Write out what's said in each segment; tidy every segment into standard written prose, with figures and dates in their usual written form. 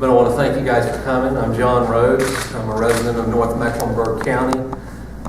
But I want to thank you guys for coming. I'm John Rhodes. I'm a resident of North Mecklenburg County,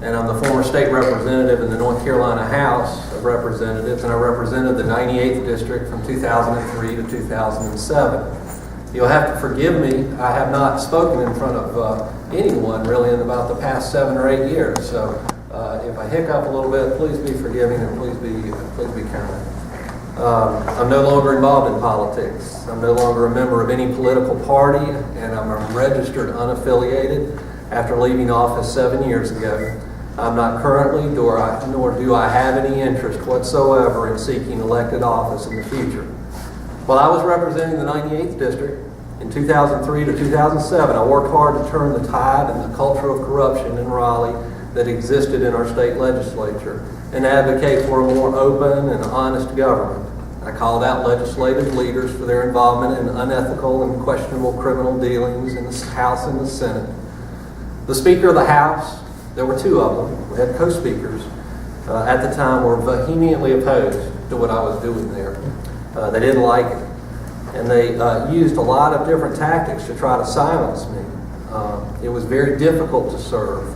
and I'm the former state representative in the North Carolina House of Representatives, and I represented the 98th District from 2003 to 2007. You'll have to forgive me. I have not spoken in front of anyone really in about the past 7 or 8 years. So if I hiccup a little bit, please be forgiving and please be kind. I'm no longer involved in politics. I'm no longer a member of any political party, and I'm a registered unaffiliated after leaving office 7 years ago. I'm not currently, nor do I have any interest whatsoever in seeking elected office in the future. While I was representing the 98th District in 2003 to 2007, I worked hard to turn the tide and the culture of corruption in Raleigh that existed in our state legislature and advocate for a more open and honest government. I called out legislative leaders for their involvement in unethical and questionable criminal dealings in the House and the Senate. The Speaker of the House, there were 2 of them, we had co-speakers, at the time were vehemently opposed to what I was doing there. They didn't like it. And they used a lot of different tactics to try to silence me. It was very difficult to serve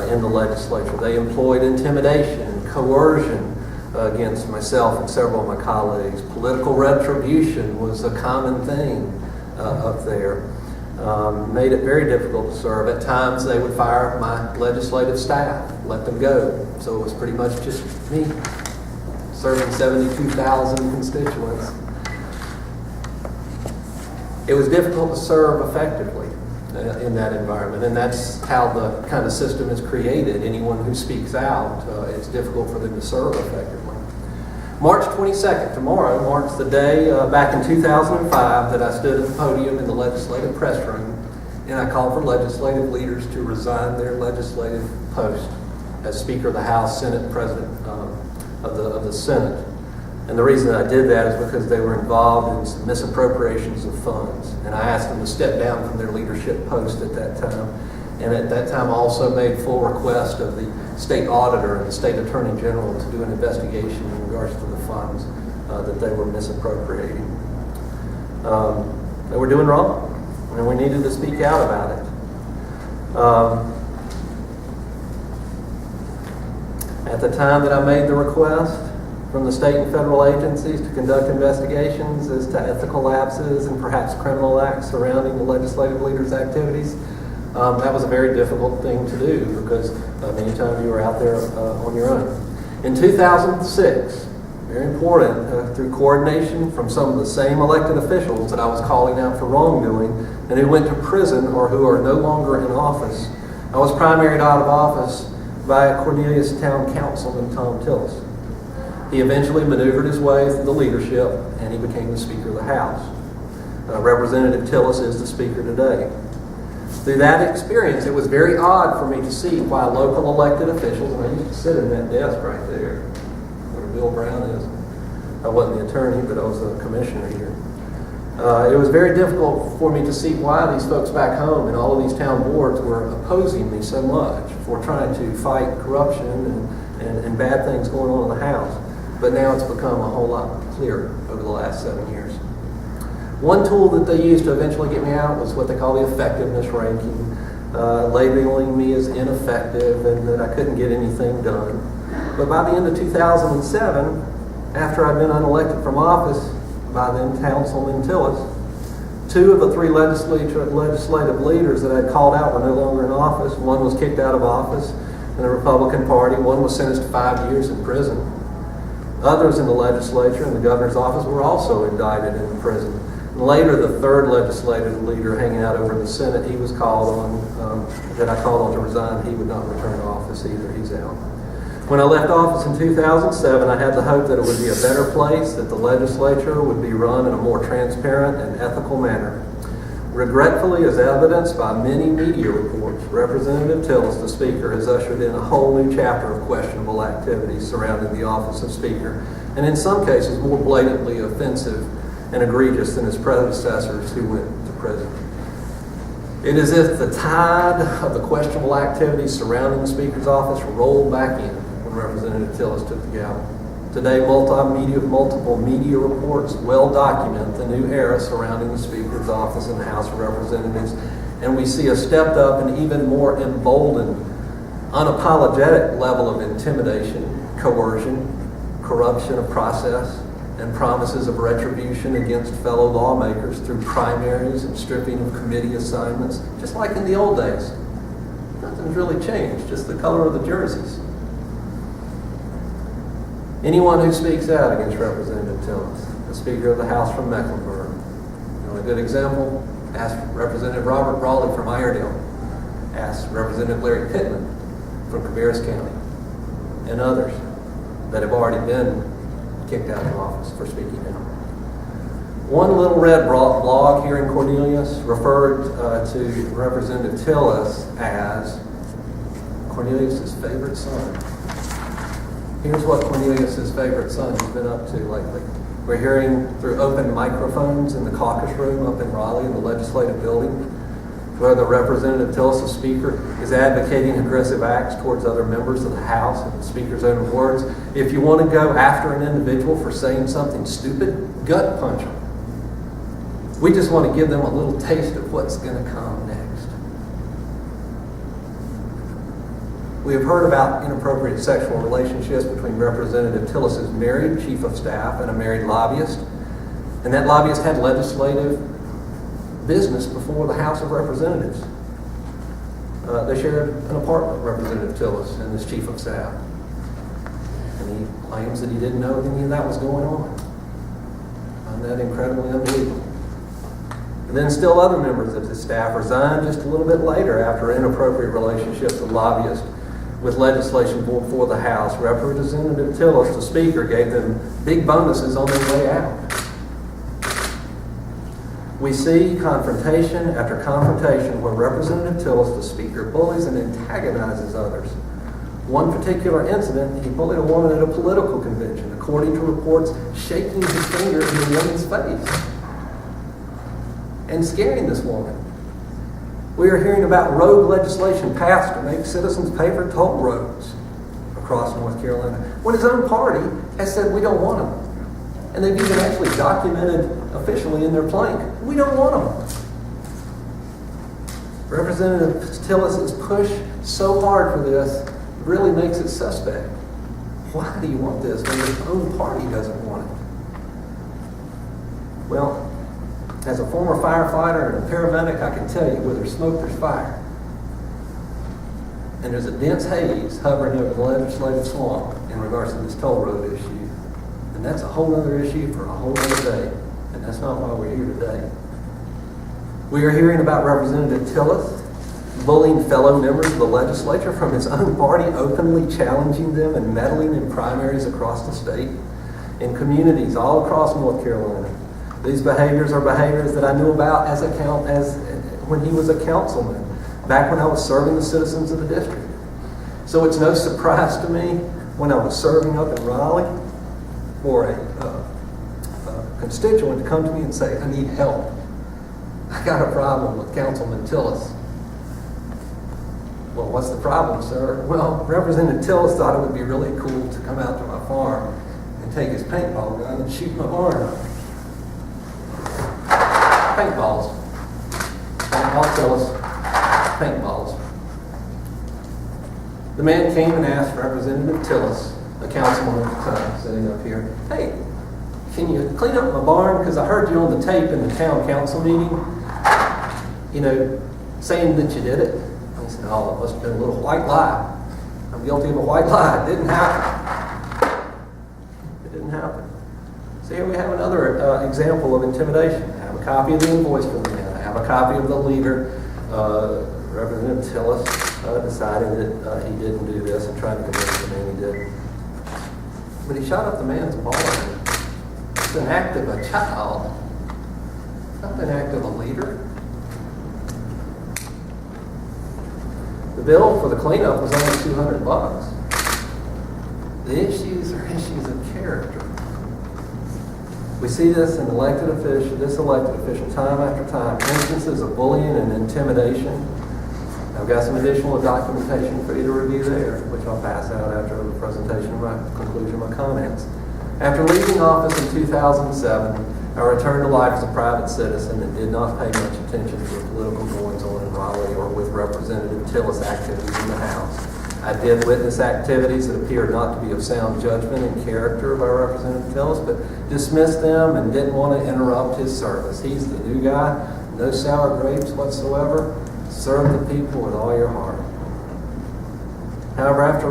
in the legislature. They employed intimidation, coercion against myself and several of my colleagues. Political retribution was a common thing up there. Made it very difficult to serve. At times they would fire my legislative staff, let them go. So it was pretty much just me serving 72,000 constituents. It was difficult to serve effectively in that environment, and that's how the kind of system is created. Anyone who speaks out, it's difficult for them to serve effectively. March 22nd, tomorrow, marks the day back in 2005 that I stood at the podium in the legislative press room, and I called for legislative leaders to resign their legislative post as Speaker of the House, Senate, President of the Senate. And the reason I did that is because they were involved in some misappropriations of funds. And I asked them to step down from their leadership post at that time. And at that time I also made full request of the state auditor and the state attorney general to do an investigation in regards to the funds that they were misappropriating. They were doing wrong, and we needed to speak out about it. At the time that I made the request from the state and federal agencies to conduct investigations as to ethical lapses and perhaps criminal acts surrounding the legislative leaders' activities, that was a very difficult thing to do because many times you were out there on your own. In 2006, very important, through coordination from some of the same elected officials that I was calling out for wrongdoing and who went to prison or who are no longer in office, I was primaried out of office by Cornelius town councilman Thom Tillis. He eventually maneuvered his way through the leadership and he became the Speaker of the House. Representative Tillis is the Speaker today. Through that experience, it was very odd for me to see why local elected officials, and I used to sit in that desk right there, where Bill Brown is. I wasn't the attorney, but I was a commissioner here. It was very difficult for me to see why these folks back home and all of these town boards were opposing me so much for trying to fight corruption and bad things going on in the House. But now it's become a whole lot clearer over the last 7 years. One tool that they used to eventually get me out was what they call the effectiveness ranking, labeling me as ineffective and that I couldn't get anything done. But by the end of 2007, after I'd been unelected from office by then Councilman Tillis, 2 of the 3 legislative leaders that I'd called out were no longer in office. One was kicked out of office in the Republican Party. One was sentenced to 5 years in prison. Others in the legislature and the governor's office were also indicted in prison. And later, the 3rd legislative leader hanging out over in the Senate, he was called on, that I called on to resign. He would not return to office either. He's out. When I left office in 2007, I had the hope that it would be a better place, that the legislature would be run in a more transparent and ethical manner. Regretfully, as evidenced by many media reports, Representative Tillis, the Speaker, has ushered in a whole new chapter of questionable activities surrounding the office of Speaker, and in some cases more blatantly offensive and egregious than his predecessors who went to prison. It is as if the tide of the questionable activities surrounding the Speaker's office rolled back in when Representative Tillis took the gavel. Today, multiple media reports well document the new era surrounding the Speaker's office in the House of Representatives, and we see a stepped up and even more emboldened, unapologetic level of intimidation, coercion, corruption of process, and promises of retribution against fellow lawmakers through primaries and stripping of committee assignments, just like in the old days. Nothing's really changed, just the color of the jerseys. Anyone who speaks out against Representative Tillis, the Speaker of the House from Mecklenburg. A good example, ask Representative Robert Brawley from Iredell, ask Representative Larry Pittman from Cabarrus County, and others that have already been kicked out of office for speaking out. One Little Red blog here in Cornelius referred to Representative Tillis as Cornelius' favorite son. Here's what Cornelius' favorite son has been up to lately. We're hearing through open microphones in the caucus room up in Raleigh in the legislative building, where the Representative Tillis, the Speaker, is advocating aggressive acts towards other members of the House. In the Speaker's own words, if you want to go after an individual for saying something stupid, gut punch them. We just want to give them a little taste of what's going to come next. We have heard about inappropriate sexual relationships between Representative Tillis' married chief of staff and a married lobbyist. And that lobbyist had legislative business before the House of Representatives. They shared an apartment, Representative Tillis and his chief of staff. And he claims that he didn't know any of that was going on. I find that incredibly unbelievable. And then still other members of his staff resigned just a little bit later after inappropriate relationships with lobbyists with legislation before the House. Representative Tillis, the Speaker, gave them big bonuses on their way out. We see confrontation after confrontation where Representative Tillis, the Speaker, bullies and antagonizes others. One particular incident, he bullied a woman at a political convention, according to reports, shaking his finger in the woman's face and scaring this woman. We are hearing about rogue legislation passed to make citizens pay for toll roads across North Carolina, when his own party has said we don't want them. And they've even actually documented officially in their plank, we don't want them. Representative Tillis' push so hard for this really makes it suspect. Why do you want this when your own party doesn't want it? Well, as a former firefighter and a paramedic, I can tell you, where there's smoke, there's fire. And there's a dense haze hovering over the legislative swamp in regards to this toll road issue. And that's a whole other issue for a whole other day. And that's not why we're here today. We are hearing about Representative Tillis bullying fellow members of the legislature from his own party, openly challenging them and meddling in primaries across the state, in communities all across North Carolina. These behaviors are behaviors that I knew about as when he was a councilman, back when I was serving the citizens of the district. So it's no surprise to me when I was serving up in Raleigh for a constituent to come to me and say, I need help. I got a problem with Councilman Tillis. Well, what's the problem, sir? Well, Representative Tillis thought it would be really cool to come out to my farm and take his paintball gun and shoot my barn up. Paintballs. Paintball Tillis. Paintballs. The man came and asked Representative Tillis, the councilman at the time, sitting up here, hey, can you clean up my barn? Because I heard you on the tape in the town council meeting, saying that you did it. I said, oh, it must have been a little white lie. I'm guilty of a white lie. It didn't happen. It didn't happen. So here we have another example of intimidation. I have a copy of the invoice from the man. I have a copy of the leader, Representative Tillis, deciding that he didn't do this and trying to convince the man he did. But he shot up the man's barn. It's an act of a child. It's not an act of a leader. The bill for the cleanup was only $200. The issues are issues of character. We see this in elected official, time after time, instances of bullying and intimidation. I've got some additional documentation for you to review there, which I'll pass out after the presentation of my conclusion of my comments. After leaving office in 2007, I returned to life as a private citizen and did not pay much attention to the political goings-on in Raleigh or with Representative Tillis' activities in the House. I did witness activities that appeared not to be of sound judgment and character by Representative Tillis, but dismissed them and didn't want to interrupt his service. He's the new guy, no sour grapes whatsoever. Serve the people with all your heart. However, after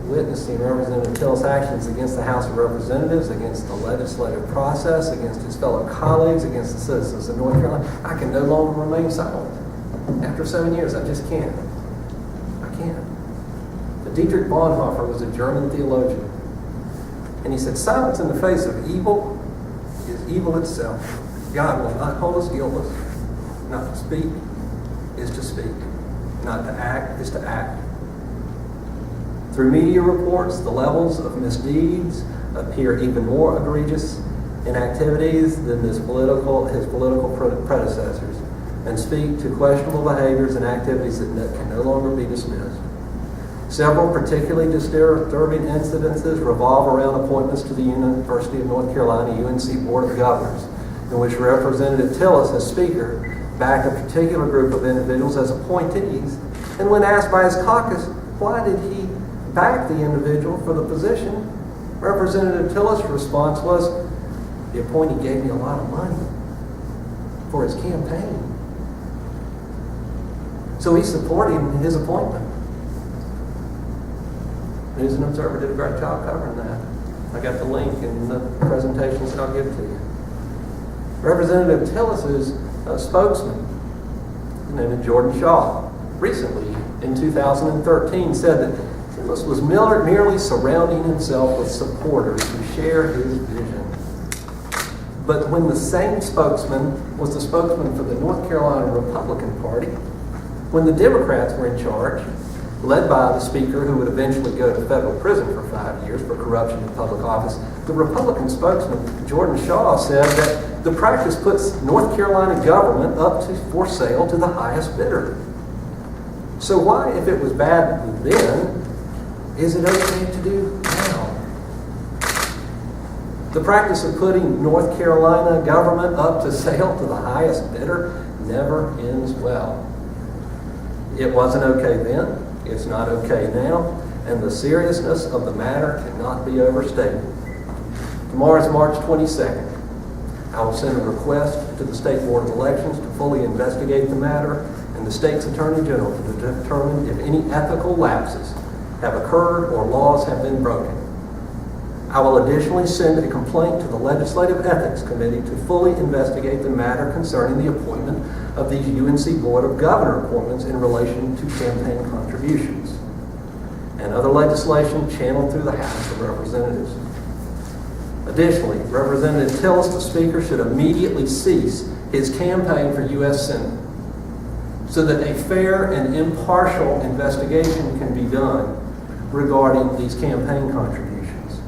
witnessing Representative Tillis' actions against the House of Representatives, against the legislative process, against his fellow colleagues, against the citizens of North Carolina, I can no longer remain silent. After 7 years, I just can't. I can't. But Dietrich Bonhoeffer was a German theologian, and he said, silence in the face of evil is evil itself. God will not hold us guiltless. Not to speak is to speak. Not to act is to act. Through media reports, the levels of misdeeds appear even more egregious in activities than his political predecessors, and speak to questionable behaviors and activities that can no longer be dismissed. Several particularly disturbing incidences revolve around appointments to the University of North Carolina UNC Board of Governors, in which Representative Tillis, as Speaker, backed a particular group of individuals as appointees, and when asked by his caucus why did he back the individual for the position, Representative Tillis' response was, the appointee gave me a lot of money for his campaign. So he's supporting his appointment. News and Observer did a great job covering that. I got the link in the presentations that I'll give to you. Representative Tillis' spokesman, named Jordan Shaw, recently in 2013 said that Tillis was merely surrounding himself with supporters who share his vision. But when the same spokesman was the spokesman for the North Carolina Republican Party, when the Democrats were in charge, led by the Speaker who would eventually go to federal prison for 5 years for corruption in public office, the Republican spokesman, Jordan Shaw, said that the practice puts North Carolina government up for sale to the highest bidder. So why, if it was bad then, is it okay to do now? The practice of putting North Carolina government up to sale to the highest bidder never ends well. It wasn't okay then, it's not okay now, and the seriousness of the matter cannot be overstated. Tomorrow is March 22nd. I will send a request to the State Board of Elections to fully investigate the matter and the state's Attorney General to determine if any ethical lapses have occurred or laws have been broken. I will additionally send a complaint to the Legislative Ethics Committee to fully investigate the matter concerning the appointment of these UNC Board of Governor appointments in relation to campaign contributions and other legislation channeled through the House of Representatives. Additionally, Representative Tillis, the Speaker, should immediately cease his campaign for U.S. Senate so that a fair and impartial investigation can be done regarding these campaign contributions.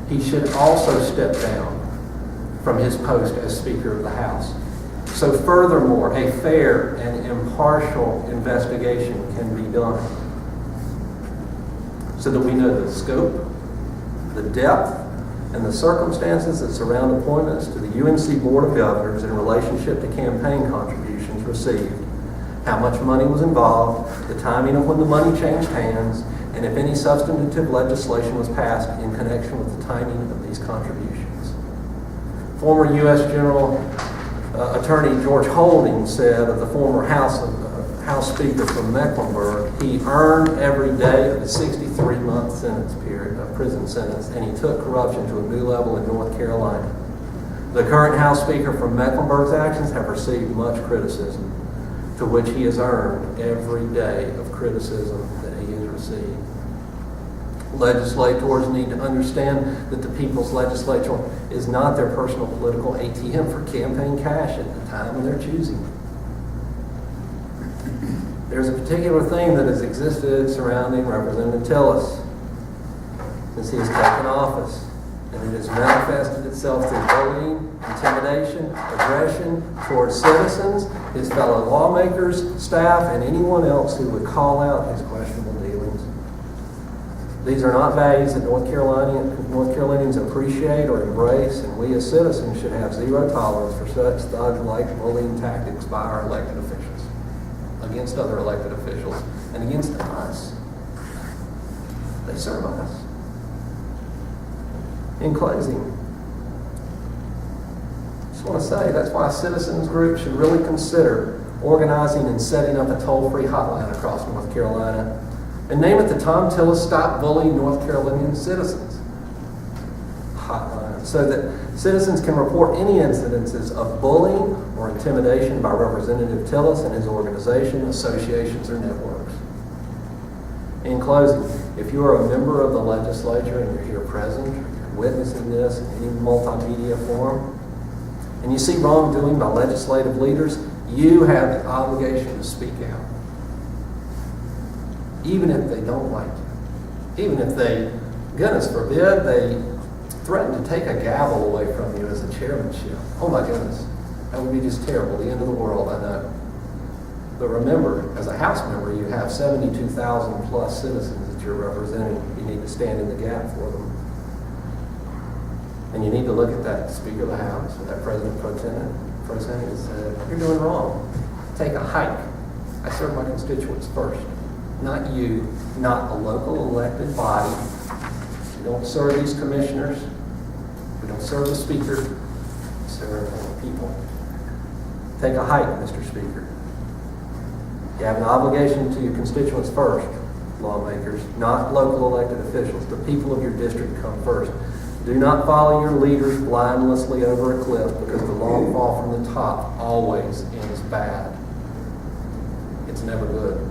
He should also step down from his post as Speaker of the House. So furthermore, a fair and impartial investigation can be done so that we know the scope, the depth, and the circumstances that surround appointments to the UNC Board of Governors in relationship to campaign contributions received, how much money was involved, the timing of when the money changed hands, and if any substantive legislation was passed in connection with the timing of these contributions. Former U.S. General Attorney George Holding said of the former House Speaker from Mecklenburg, he earned every day of his 63-month prison sentence, and he took corruption to a new level in North Carolina. The current House Speaker from Mecklenburg's actions have received much criticism, to which he has earned every day of criticism that he has received. Legislators need to understand that the people's legislature is not their personal political ATM for campaign cash at the time when they're choosing. There's a particular thing that has existed surrounding Representative Tillis since he has taken office, and it has manifested itself through bullying, intimidation, aggression towards citizens, his fellow lawmakers, staff, and anyone else who would call out his questionable dealings. These are not values that North Carolinians appreciate or embrace, and we as citizens should have zero tolerance for such thug-like bullying tactics by our elected officials, against other elected officials, and against us. They serve us. In closing, I just want to say that's why citizens groups should really consider organizing and setting up a toll-free hotline across North Carolina, and name it the Thom Tillis Stop Bullying North Carolinian Citizens hotline, so that citizens can report any incidences of bullying or intimidation by Representative Tillis and his organization, associations, or networks. In closing, if you are a member of the legislature and you're here present, or you're witnessing this in any multimedia form, and you see wrongdoing by legislative leaders, you have the obligation to speak out. Even if they don't like you. Even if they, goodness forbid, they threaten to take a gavel away from you as a chairmanship. Oh my goodness. That would be just terrible. The end of the world, I know. But remember, as a House member, you have 72,000 plus citizens that you're representing. You need to stand in the gap for them. And you need to look at that Speaker of the House or that President Pro Tem and say, you're doing wrong. Take a hike. I serve my constituents first. Not you, not a local elected body. We don't serve these commissioners. We don't serve the Speaker. We serve the people. Take a hike, Mr. Speaker. You have an obligation to your constituents first, lawmakers, not local elected officials. The people of your district come first. Do not follow your leaders blindlessly over a cliff, because the long fall from the top always ends bad. It's never good.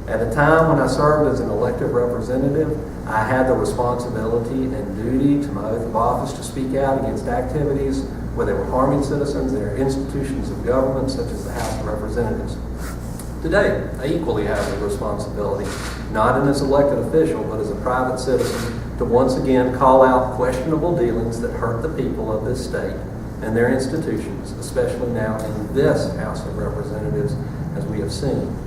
At a time when I served as an elected representative, I had the responsibility and duty to my oath of office to speak out against activities where they were harming citizens and their institutions of government, such as the House of Representatives. Today, I equally have the responsibility, not as an elected official, but as a private citizen, to once again call out questionable dealings that hurt the people of this state and their institutions, especially now in this House of Representatives, as we have seen.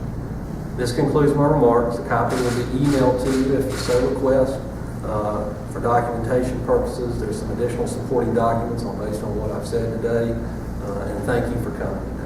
This concludes my remarks. A copy will be emailed to you if you so request. For documentation purposes, there's some additional supporting documents based on what I've said today. And thank you for coming.